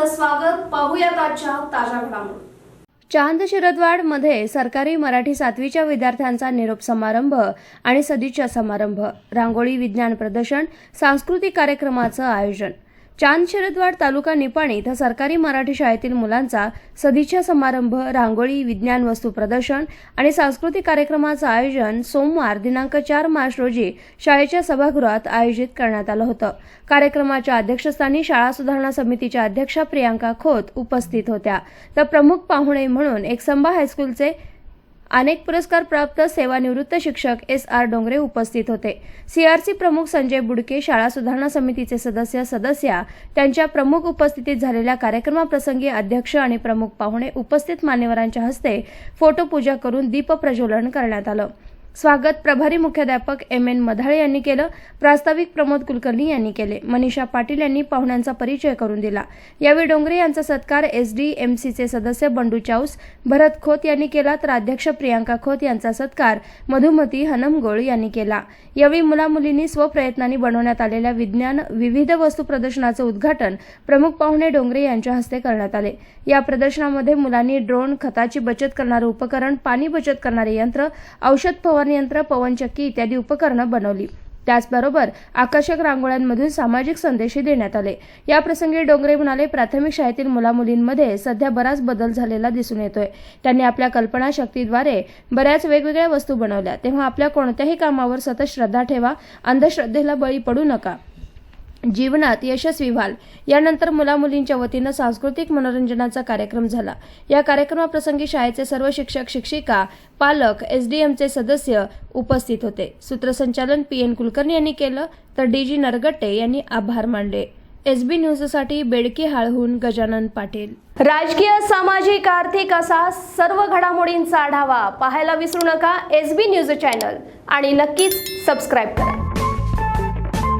आपलं स्वागत. पाहूयात आजच्या ताज्या घडामोडी. चांद शिरदवाड मध्ये सरकारी मराठी 7वीच्या विद्यार्थ्यांचा निरोप समारंभ आणि सदिच्छा समारंभ, रांगोळी विज्ञान प्रदर्शन, सांस्कृतिक कार्यक्रमाचं आयोजन. चांद शिरदवाड तालुका निपाणी इथं सरकारी मराठी शाळेतील मुलांचा सदिच्छा समारंभ, रांगोळी विज्ञान वस्तू प्रदर्शन आणि सांस्कृतिक कार्यक्रमाचं आयोजन सोमवार दिनांक 4 मार्च रोजी शाळेच्या सभागृहात आयोजित करण्यात आलं होतं. कार्यक्रमाच्या अध्यक्षस्थानी शाळा सुधारणा समितीच्या अध्यक्षा प्रियांका खोत उपस्थित होत्या. तर प्रमुख पाहुणे म्हणून एकसंबा हायस्कूलचे अनेक पुरस्कार प्राप्त सेवानिवृत्त शिक्षक SR डोंगरे उपस्थित होते. CRC प्रमुख संजय बुडके, शाळा सुधारणा समितीचे सदस्य त्यांच्या प्रमुख उपस्थितीत झालेल्या कार्यक्रमाप्रसंगी अध्यक्ष आणि प्रमुख पाहुणे उपस्थित मान्यवरांच्या हस्ते फोटो पूजा करून दीप प्रज्वलन करण्यात आलं. स्वागत प्रभारी मुख्याध्यापक MN मधाळे यांनी केलं. प्रास्ताविक प्रमोद कुलकर्णी यांनी केले. मनीषा पाटील यांनी पाहुण्यांचा परिचय करून दिला. यावेळी डोंगरे यांचा सत्कार SDMCचे सदस्य बंडू चाऊस, भरत खोत यांनी केला. तर अध्यक्ष प्रियांका खोत यांचा सत्कार मधुमती हनमगोळ यांनी केला. यावेळी मुलामुलींनी स्वप्रयत्नांनी बनवण्यात आलेल्या विज्ञान विविध वस्तू प्रदर्शनाचं उद्घाटन प्रमुख पाहुणे डोंगरे यांच्या हस्ते करण्यात आले. या प्रदर्शनामध्ये मुलांनी ड्रोन, खताची बचत करणारे उपकरण, पाणी बचत करणारे यंत्र, औषध फवारणी यंत्र, पवनचक्की इत्यादी उपकरणं बनवली. त्याचबरोबर आकर्षक रांगोळ्यांमधून सामाजिक संदेशही देण्यात आले. या प्रसंगी डोंगरे म्हणाले, प्राथमिक शाळेतील मुलामुलींमध्ये सध्या बराच बदल झालेला दिसून येतोय. त्यांनी आपल्या कल्पनाशक्तीद्वारे बऱ्याच वेगवेगळ्या वस्तू बनवल्या. तेव्हा आपल्या कोणत्याही कामावर सतत श्रद्धा ठेवा, अंधश्रद्धेला बळी पडू नका, जीवनात यशस्वी व्हाल. यानंतर मुलामुलींच्या वतीनं सांस्कृतिक मनोरंजनाचा कार्यक्रम झाला. या कार्यक्रमाप्रसंगी शाळेचे सर्व शिक्षक, शिक्षिका, पालक, SDMचे सदस्य उपस्थित होते. सूत्रसंचालन PN कुलकर्णी यांनी केलं. तर DG नरगट्टे यांनी आभार मानले. SB न्यूजसाठी बेडकी हाळहून गजानन पाटील. राजकीय, सामाजिक, आर्थिक असा सर्व घडामोडींचा आढावा पाहायला विसरू नका SB न्यूज चॅनल आणि नक्कीच सबस्क्राईब करा.